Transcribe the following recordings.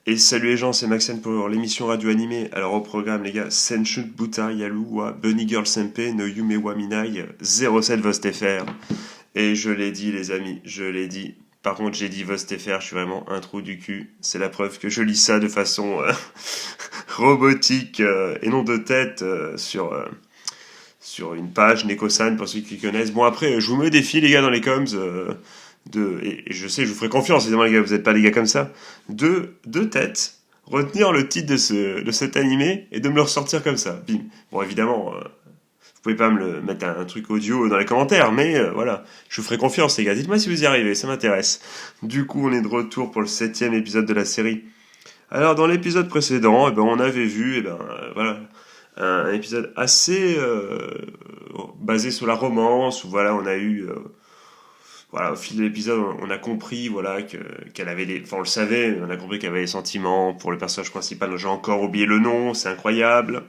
Et salut les gens, c'est Maxen pour l'émission radio animée. Alors au programme les gars, Senshut Buta Yalu wa Bunny Girl Senpai no Yume wa Minai 07 Vostefr. Et je l'ai dit les amis, je l'ai dit. Par contre j'ai dit Vostefr, je suis vraiment un trou du cul. C'est la preuve que je lis ça de façon robotique et non de tête sur une page Nekosan pour ceux qui connaissent. Bon après, je vous mets au défi les gars dans les coms. Et je sais, je vous ferai confiance, évidemment, les gars, vous n'êtes pas des gars comme ça, de tête, retenir le titre de cet animé et de me le ressortir comme ça. Bim. Bon, évidemment, vous pouvez pas me le mettre un truc audio dans les commentaires, mais voilà, je vous ferai confiance, les gars. Dites-moi si vous y arrivez, ça m'intéresse. Du coup, on est de retour pour le 7e épisode de la série. Alors, dans l'épisode précédent, on avait vu, voilà, un épisode assez basé sur la romance, où voilà, on a eu voilà, au fil de l'épisode, on a compris voilà qu'elle avait les, enfin on le savait, on a compris qu'elle avait des sentiments pour le personnage principal. J'ai encore oublié le nom, c'est incroyable,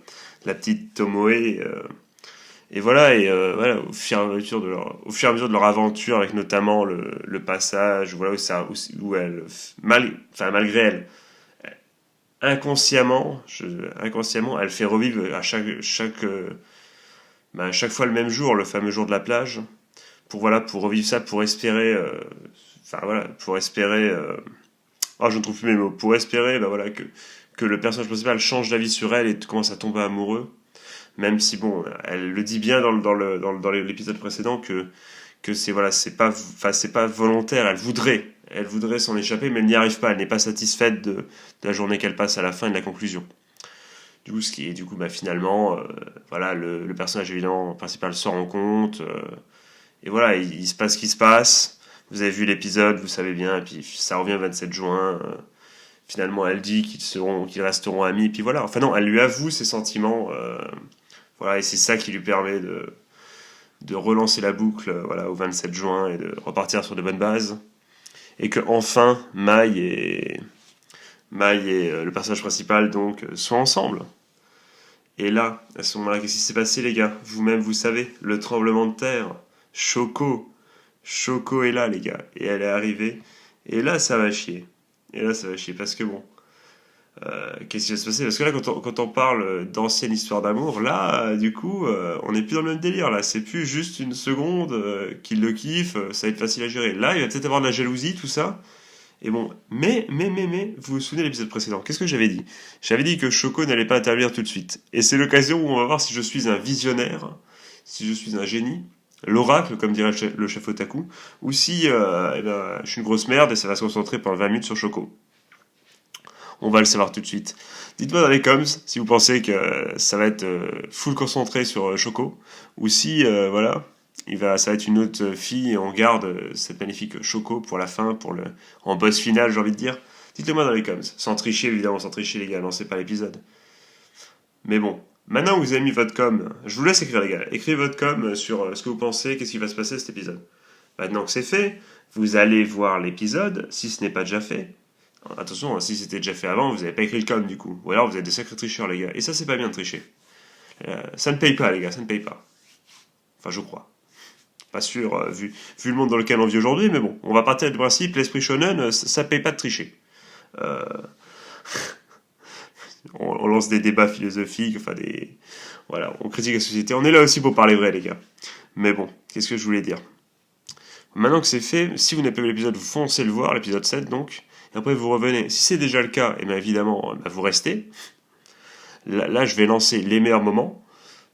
la petite Tomoe. Et voilà, voilà, au fur et à mesure de leur aventure, avec notamment le passage, voilà où elle, malgré elle, inconsciemment, elle fait revivre à chaque fois le même jour, le fameux jour de la plage pour revivre ça, pour espérer, oh, je ne trouve plus mes mots, pour espérer, voilà, que le personnage principal change d'avis sur elle et commence à tomber amoureux, même si bon, elle le dit bien dans l'épisode précédent que c'est pas volontaire, elle voudrait s'en échapper, mais elle n'y arrive pas, elle n'est pas satisfaite de la journée qu'elle passe à la fin et de la conclusion. Du coup, finalement, voilà, le personnage évidemment principal s'en rend compte. Et voilà, il se passe ce qui se passe. Vous avez vu l'épisode, vous savez bien. Et puis ça revient le 27 juin. Finalement, elle dit qu'ils resteront amis. Et puis voilà. Enfin non, elle lui avoue ses sentiments. Voilà, et c'est ça qui lui permet de relancer la boucle. Voilà, au 27 juin et de repartir sur de bonnes bases. Et que enfin, Mai et le personnage principal donc sont ensemble. Et là, à ce moment-là, qu'est-ce qui s'est passé, les gars? Vous-même, vous savez, le tremblement de terre. Choco est là, les gars. Et elle est arrivée. Et là, ça va chier. Parce que bon, qu'est-ce qui va se passer? Parce que là, quand on parle d'ancienne histoire d'amour, là, du coup, on n'est plus dans le même délire. Là, c'est plus juste une seconde qu'il le kiffe, ça va être facile à gérer. Là, il va peut-être avoir de la jalousie, tout ça. Et bon, mais, vous vous souvenez de l'épisode précédent? Qu'est-ce que j'avais dit? J'avais dit que Choco n'allait pas intervenir tout de suite. Et c'est l'occasion où on va voir si je suis un visionnaire, si je suis un génie, l'oracle, comme dirait le chef otaku, ou si je suis une grosse merde et ça va se concentrer pendant 20 minutes sur Choco. On va le savoir tout de suite. Dites-moi dans les coms si vous pensez que ça va être full concentré sur Choco, ou si, voilà, ça va être une autre fille et on garde cette magnifique Choco pour la fin, en boss final, j'ai envie de dire. Dites-le moi dans les coms. Sans tricher, évidemment, sans tricher, les gars, lancez pas l'épisode. Mais bon, maintenant que vous avez mis votre com, je vous laisse écrire, les gars. Écrivez votre com sur ce que vous pensez, qu'est-ce qui va se passer à cet épisode. Maintenant que c'est fait, vous allez voir l'épisode, si ce n'est pas déjà fait. Attention, si c'était déjà fait avant, vous n'avez pas écrit le com du coup. Ou alors vous êtes des sacrés tricheurs, les gars. Et ça, c'est pas bien de tricher. Ça ne paye pas, les gars, ça ne paye pas. Enfin, je crois. Pas sûr, vu le monde dans lequel on vit aujourd'hui, mais bon, on va partir du principe, l'esprit shonen, ça paye pas de tricher. Euh, on lance des débats philosophiques, voilà, on critique la société. On est là aussi pour parler vrai, les gars. Mais bon, qu'est-ce que je voulais dire? Maintenant que c'est fait, si vous n'avez pas vu l'épisode, vous foncez le voir, l'épisode 7 donc, et après vous revenez. Si c'est déjà le cas, et bien évidemment, vous restez. Là, je vais lancer les meilleurs moments,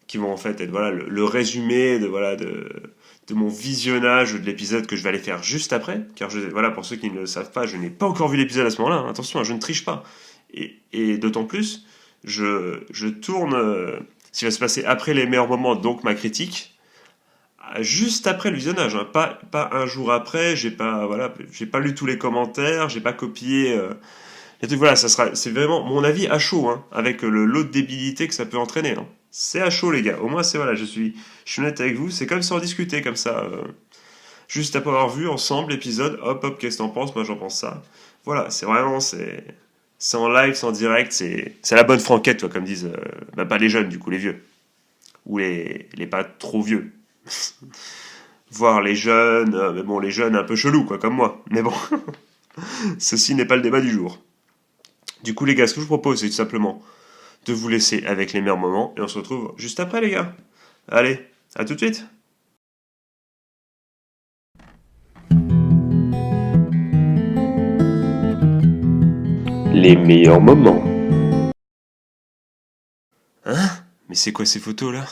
qui vont en fait être voilà, le résumé de mon visionnage de l'épisode que je vais aller faire juste après, car voilà, pour ceux qui ne le savent pas, je n'ai pas encore vu l'épisode à ce moment-là, attention, je ne triche pas. Et d'autant plus, je tourne ce qui va se passer après les meilleurs moments, donc ma critique, juste après le visionnage, hein, pas un jour après, j'ai pas lu tous les commentaires, j'ai pas copié les trucs, voilà, c'est vraiment mon avis à chaud, hein, avec le lot de débilité que ça peut entraîner, hein. C'est à chaud, les gars. Au moins, voilà, je suis honnête avec vous, c'est comme si on discutait comme ça, juste après avoir vu ensemble l'épisode, hop, qu'est-ce que t'en penses? Moi, j'en pense ça. Voilà, c'est en live, c'est en direct, c'est la bonne franquette, toi, comme disent, pas les jeunes, du coup, les vieux. Ou les pas trop vieux. Voir les jeunes, mais bon, les jeunes un peu chelous, quoi, comme moi. Mais bon, ceci n'est pas le débat du jour. Du coup, les gars, ce que je vous propose, c'est tout simplement de vous laisser avec les meilleurs moments, et on se retrouve juste après, les gars. Allez, à tout de suite. Les meilleurs moments. Hein? Mais c'est quoi ces photos là?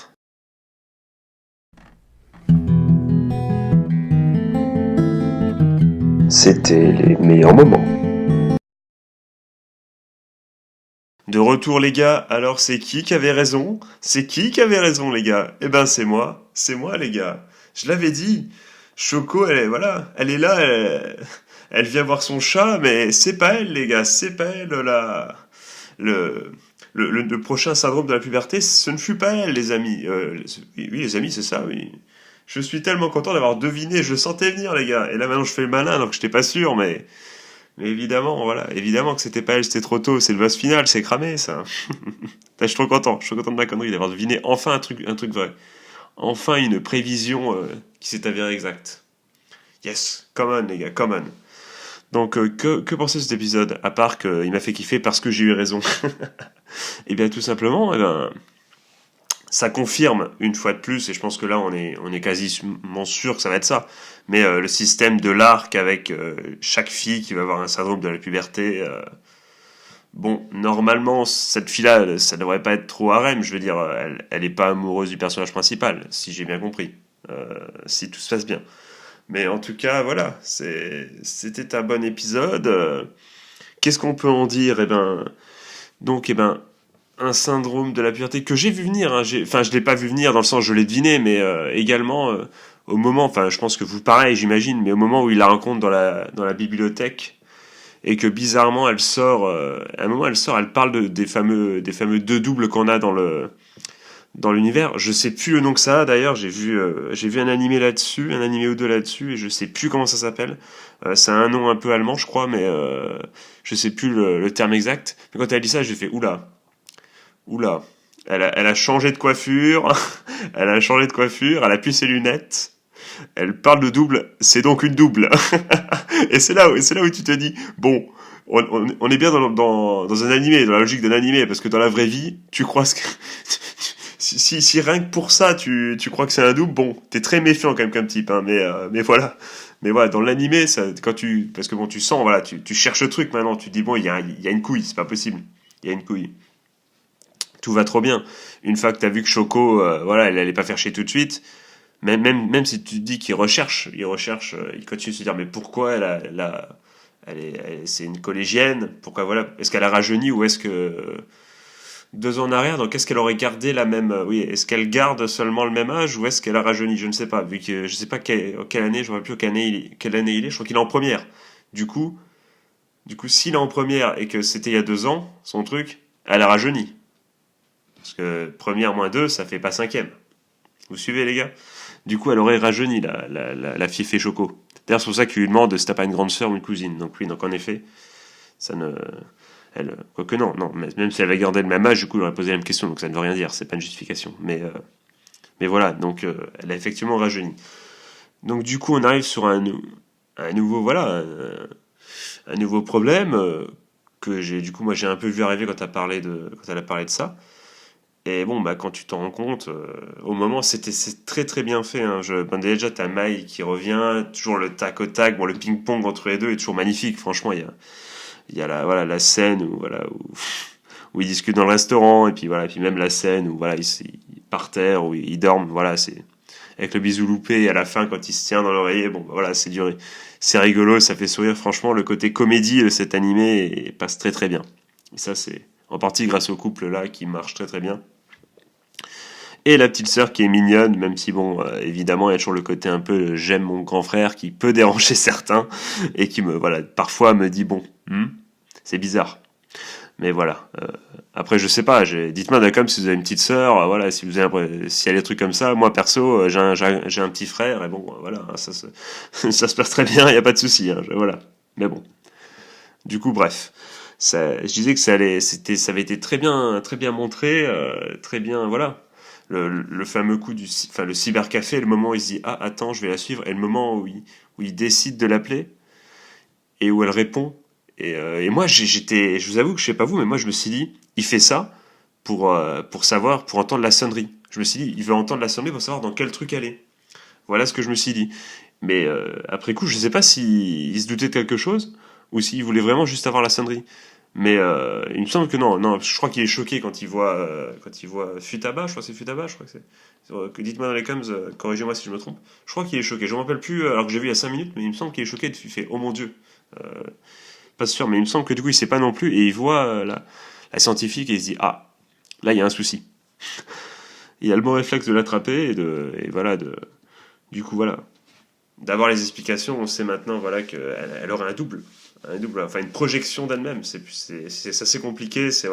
C'était les meilleurs moments. De retour les gars, alors c'est qui avait raison? C'est qui avait raison les gars? Eh ben c'est moi les gars. Je l'avais dit. Choco, elle est, voilà, elle est là, elle vient voir son chat, mais c'est pas elle les gars, c'est pas elle là. Le, le prochain syndrome de la puberté, ce ne fut pas elle les amis. Oui les amis, c'est ça, oui. Je suis tellement content d'avoir deviné, je le sentais venir les gars. Et là maintenant je fais le malin alors que j'étais pas sûr, mais évidemment, voilà, évidemment que c'était pas elle, c'était trop tôt, c'est le boss final, c'est cramé ça. Je suis trop content, je suis content de ma connerie d'avoir deviné enfin un truc vrai. Enfin une prévision qui s'est avérée exacte. Yes, come on les gars, come on. Donc que penser de cet épisode, à part qu'il m'a fait kiffer parce que j'ai eu raison? Eh bien tout simplement, eh ben, ça confirme une fois de plus, et je pense que là on est quasiment sûr que ça va être ça, mais le système de l'arc avec chaque fille qui va avoir un syndrome de la puberté, bon, normalement cette fille-là, ça devrait pas être trop harem, je veux dire, elle est pas amoureuse du personnage principal, si j'ai bien compris, si tout se passe bien. Mais en tout cas, voilà, c'était un bon épisode. Qu'est-ce qu'on peut en dire? Eh ben, un syndrome de la puberté que j'ai vu venir. Hein, enfin, je l'ai pas vu venir dans le sens je l'ai deviné, mais également au moment, enfin, je pense que vous pareil, j'imagine, mais au moment où il la rencontre dans la bibliothèque et que bizarrement elle sort, à un moment elle sort, elle parle des fameux deux doubles qu'on a dans l'univers. Je sais plus le nom que ça a d'ailleurs. J'ai vu un animé là-dessus, un animé ou deux là-dessus, et je sais plus comment ça s'appelle. C'est un nom un peu allemand, je crois, mais je sais plus le terme exact. Mais quand elle dit ça, j'ai fait oula. Oula, elle a changé de coiffure, elle a changé de coiffure, elle a plus ses lunettes, elle parle de double, c'est donc une double. Et c'est là où tu te dis, bon, on est bien dans un animé, dans la logique d'un animé, parce que dans la vraie vie, tu crois que... si rien que pour ça, tu crois que c'est un double, bon, t'es très méfiant quand même comme type, hein, mais voilà. Mais voilà, dans l'animé, parce que bon, tu sens, voilà, tu cherches le truc maintenant, tu te dis, bon, il y a une couille, c'est pas possible, il y a une couille. Tout va trop bien. Une fois que tu as vu que Choco, voilà, elle allait pas faire chier tout de suite, même si tu te dis qu'il recherche, il continue de se dire mais pourquoi c'est une collégienne, pourquoi voilà, est-ce qu'elle a rajeuni ou est-ce que 2 ans en arrière, donc est-ce qu'elle aurait gardé la même, oui, est-ce qu'elle garde seulement le même âge ou est-ce qu'elle a rajeuni, je ne sais pas, vu que je sais pas quelle année, je ne vois plus quelle année il est, je crois qu'il est en première. Du coup, s'il est en première et que c'était il y a 2 ans, son truc, elle a rajeuni. Parce que première moins 2, ça fait pas cinquième. Vous suivez les gars? Du coup, elle aurait rajeuni la fille Choco. D'ailleurs, c'est pour ça qu'il lui demande si t'as pas une grande sœur ou une cousine. Donc oui, donc en effet, ça ne... quoique non, même si elle avait gardé le même âge, du coup, il aurait posé la même question, donc ça ne veut rien dire, c'est pas une justification. Mais voilà, donc elle a effectivement rajeuni. Donc du coup, on arrive sur un nouveau, voilà, un nouveau problème que du coup, moi j'ai un peu vu arriver quand elle a parlé de ça. Et bon, bah, quand tu t'en rends compte, au moment, c'est très très bien fait. Hein. Déjà, t'as Mai qui revient, toujours le tac au tac. Bon, le ping-pong entre les deux est toujours magnifique. Franchement, il y a voilà, la scène où ils discutent dans le restaurant, et puis voilà, et puis même la scène où voilà, ils par terre, où ils dorment. Voilà, c'est avec le bisou loupé, et à la fin, quand il se tient dans l'oreiller, bon, bah, voilà, c'est rigolo, ça fait sourire. Franchement, le côté comédie de cet animé passe très très bien. Et ça, c'est en partie grâce au couple là qui marche très très bien. Et la petite sœur qui est mignonne, même si bon, évidemment, il y a toujours le côté un peu j'aime mon grand frère qui peut déranger certains et qui voilà, parfois me dit bon, c'est bizarre. Mais voilà. Après, je sais pas. Dites-moi d'accord si vous avez une petite sœur, voilà, si vous avez, s'il y a des trucs comme ça. Moi perso, j'ai un petit frère et bon, voilà, ça se passe très bien, il y a pas de souci. Hein, voilà. Mais bon. Du coup, bref. Je disais que ça avait été très bien montré, très bien, voilà. Le fameux coup le cybercafé, le moment où il se dit ah attends je vais la suivre, et le moment où il décide de l'appeler et où elle répond Et moi, je vous avoue que je sais pas vous, mais moi je me suis dit, il fait ça pour savoir, pour entendre la sonnerie. Je me suis dit, il veut entendre la sonnerie pour savoir dans quel truc elle est. Voilà ce que je me suis dit. Mais après coup, je sais pas s'il se doutait de quelque chose ou s'il voulait vraiment juste avoir la sonnerie. Mais il me semble que non, non, je crois qu'il est choqué quand il voit Futaba, je crois que c'est Futaba, je crois que c'est. Dites-moi dans les coms, corrigez-moi si je me trompe. Je crois qu'il est choqué. Je me rappelle plus, alors que j'ai vu il y a 5 minutes, mais il me semble qu'il est choqué. Il fait oh mon dieu. Euh, Pas sûr, mais il me semble que du coup il sait pas non plus et il voit la scientifique et il se dit ah là il y a un souci. Il a le bon réflexe de l'attraper et voilà du coup voilà d'avoir les explications. On sait maintenant voilà qu'elle elle aurait un double, enfin une projection d'elle-même. C'est assez compliqué, c'est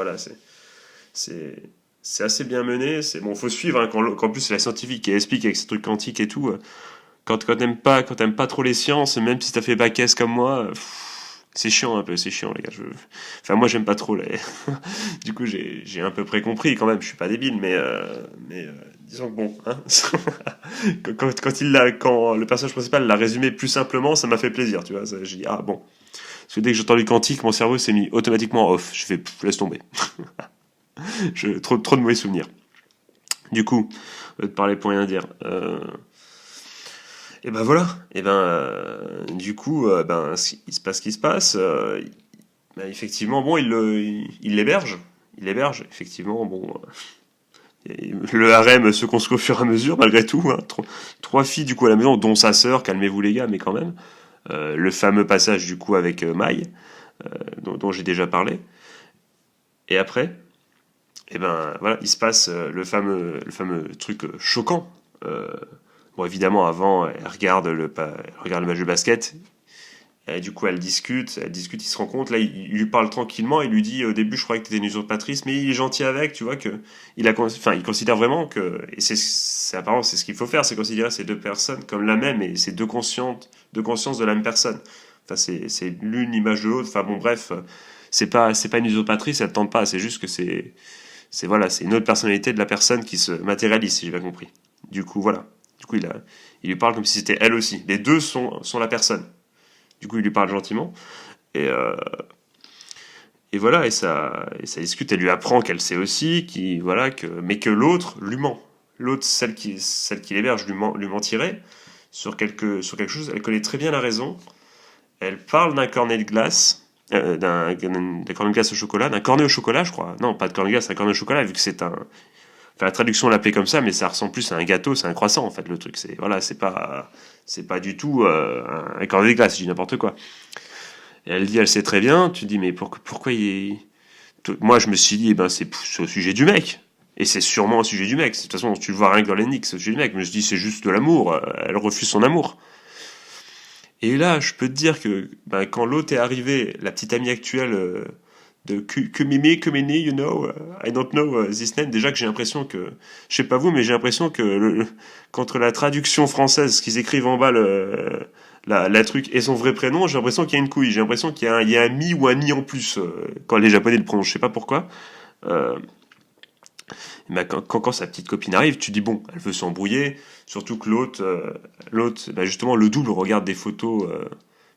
c'est assez bien mené. C'est bon, faut suivre hein, quand en plus c'est la scientifique qui explique avec ces trucs quantiques et tout. Quand t'aimes pas trop les sciences, même si t'as fait bac S comme moi, c'est chiant un peu, c'est chiant les gars. Enfin moi j'aime pas trop les. Du coup j'ai à peu près compris quand même. Je suis pas débile, mais disons que bon, hein. Quand le personnage principal l'a résumé plus simplement, ça m'a fait plaisir, tu vois. J'ai dit ah bon. Parce que dès que j'ai entendu quantique, mon cerveau s'est mis automatiquement off. Je fais laisse tomber. Trop de mauvais souvenirs. Du coup, de parler pour rien dire. Et ben voilà, et ben du coup, ben il se passe ce qui se passe. Ben, effectivement, bon, il l'héberge, effectivement, bon, le harem se construit au fur et à mesure, malgré tout. Hein. Trois filles du coup à la maison, dont sa sœur. Calmez-vous les gars, mais quand même. Le fameux passage du coup avec Mai, dont j'ai déjà parlé. Et après, et ben voilà, il se passe le fameux truc choquant. Euh, Bon, évidemment, avant, elle regarde le match de basket. Et du coup, elle discute, il se rend compte. Là, il lui parle tranquillement. Il lui dit, au début, je croyais que t'étais une usurpatrice, mais il est gentil avec, tu vois, enfin, il considère vraiment que, et apparemment, c'est ce qu'il faut faire, c'est considérer ces deux personnes comme la même, et c'est deux consciences de la même personne. Enfin, c'est l'une image de l'autre. Enfin, bon, bref, c'est pas une usurpatrice, elle tente pas, c'est juste que voilà, c'est une autre personnalité de la personne qui se matérialise, si j'ai bien compris. Du coup, voilà. Du coup, il lui parle comme si c'était elle aussi. Les deux sont la personne. Du coup, il lui parle gentiment. Et, euh, et voilà, et ça discute. Elle lui apprend qu'elle sait aussi, mais que l'autre lui ment. L'autre, celle qui l'héberge, lui mentirait sur quelque chose. Elle connaît très bien la raison. Elle parle d'un cornet de glace, d'un cornet de glace au chocolat, d'un cornet au chocolat, je crois. Non, pas de cornet de glace, un cornet au chocolat, vu que c'est un. Enfin, la traduction l'appelait comme ça, mais ça ressemble plus à un gâteau, c'est un croissant en fait le truc. C'est pas du tout un cornet de glace, je dis n'importe quoi. Et elle dit, elle sait très bien. Tu dis, mais pourquoi il est. Moi, je me suis dit, eh ben, c'est au sujet du mec. Et c'est sûrement au sujet du mec. De toute façon, tu le vois rien que dans l'énigme, c'est au sujet du mec. Mais je dis, c'est juste de l'amour. Elle refuse son amour. Et là, je peux te dire que ben, quand l'autre est arrivé, la petite amie actuelle de Kumini, you know, I don't know this name, déjà que j'ai l'impression que, je sais pas vous, mais j'ai l'impression que qu'entre la traduction française, ce qu'ils écrivent en bas, la truc, et son vrai prénom, j'ai l'impression qu'il y a une couille, j'ai l'impression qu'il y a un mi ou un ni en plus, quand les japonais le prononcent, je sais pas pourquoi. Euh, bah, quand sa petite copine arrive, tu dis bon, elle veut s'embrouiller, surtout que l'autre, bah, justement, le double regarde des photos.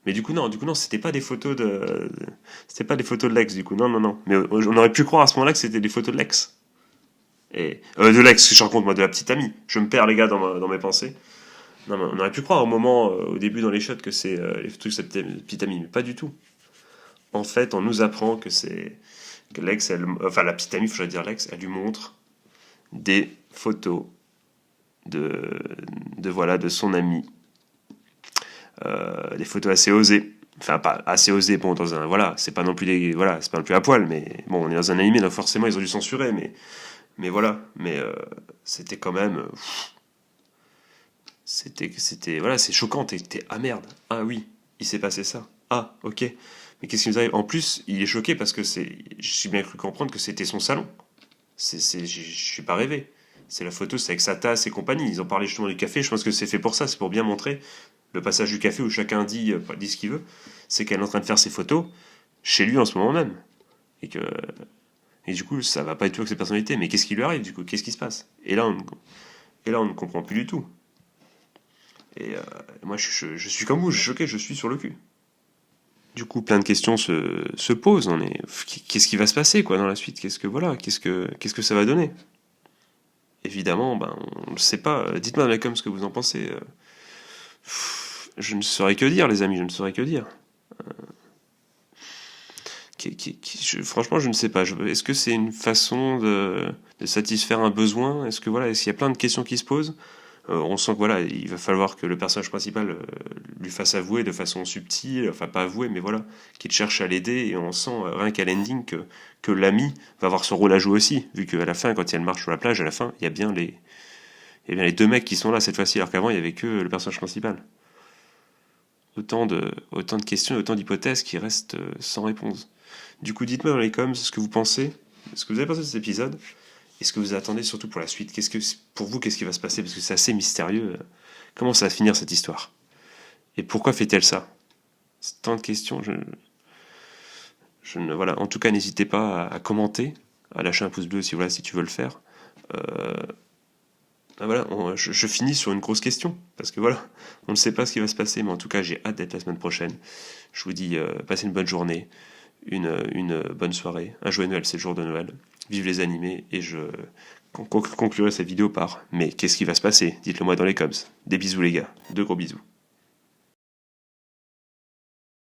Mais du coup non, c'était pas des photos de l'ex, du coup, non, non, non. Mais on aurait pu croire à ce moment-là que c'était des photos de l'ex. Et de l'ex, je raconte moi, de la petite amie. Je me perds les gars dans mes pensées. Non, mais on aurait pu croire au moment, au début dans les shots, que c'est les photos de cette petite amie, mais pas du tout. En fait, on nous apprend que l'ex, enfin la petite amie, faut dire l'ex, elle lui montre des photos de, voilà, de son ami. Des photos assez osées. Enfin, pas assez osées, bon, voilà, c'est pas non plus c'est pas non plus à poil, mais bon, on est dans un animé, donc forcément, ils ont dû censurer, mais voilà. Mais c'était quand même. Voilà, c'est choquant, ah merde, ah oui, il s'est passé ça. Ah, ok. Mais qu'est-ce qui nous arrive? En plus, il est choqué parce que j'ai bien cru comprendre que c'était son salon. Je suis pas rêvé. C'est la photo, c'est avec sa tasse et compagnie. Ils ont parlé justement du café. Je pense que c'est fait pour ça. C'est pour bien montrer le passage du café où chacun dit ce qu'il veut. C'est qu'elle est en train de faire ses photos chez lui en ce moment même. Et du coup, ça va pas du tout avec ses personnalités. Mais qu'est-ce qui lui arrive du coup? Qu'est-ce qui se passe? Et là, on ne comprend plus du tout. Et moi, je suis comme vous, je suis choqué, je suis sur le cul. Du coup, plein de questions se posent. Qu'est-ce qui va se passer quoi dans la suite? Qu'est-ce que ça va donner? Évidemment, ben, on ne sait pas. Dites-moi dans les com ce que vous en pensez. Je ne saurais que dire, les amis, je ne saurais que dire. Franchement, je ne sais pas. Est-ce que c'est une façon de satisfaire un besoin? Est-ce que voilà, est-ce qu'il y a plein de questions qui se posent? On sent que voilà, il va falloir que le personnage principal lui fasse avouer de façon subtile, enfin pas avouer, mais voilà, qu'il cherche à l'aider, et on sent rien qu'à l'ending que l'ami va avoir son rôle à jouer aussi, vu qu'à la fin, quand il y a le marche sur la plage, à la fin, il y a bien les deux mecs qui sont là cette fois-ci, alors qu'avant il y avait que le personnage principal. Autant de questions, autant d'hypothèses qui restent sans réponse. Du coup, dites-moi dans les coms ce que vous pensez, ce que vous avez pensé de cet épisode, et ce que vous attendez surtout pour la suite. Pour vous, qu'est-ce qui va se passer? Parce que c'est assez mystérieux. Comment ça va finir cette histoire? Et pourquoi fait-elle ça? C'est tant de questions. Voilà. En tout cas, n'hésitez pas à commenter, à lâcher un pouce bleu si tu veux le faire. Voilà, je finis sur une grosse question, parce que voilà, on ne sait pas ce qui va se passer, mais en tout cas, j'ai hâte d'être la semaine prochaine. Je vous dis, passez une bonne journée, une bonne soirée, un joyeux Noël, c'est le jour de Noël. Vive les animés, et je conclurai cette vidéo par « Mais qu'est-ce qui va se passer? Dites-le moi dans les coms. Des bisous les gars, de gros bisous. »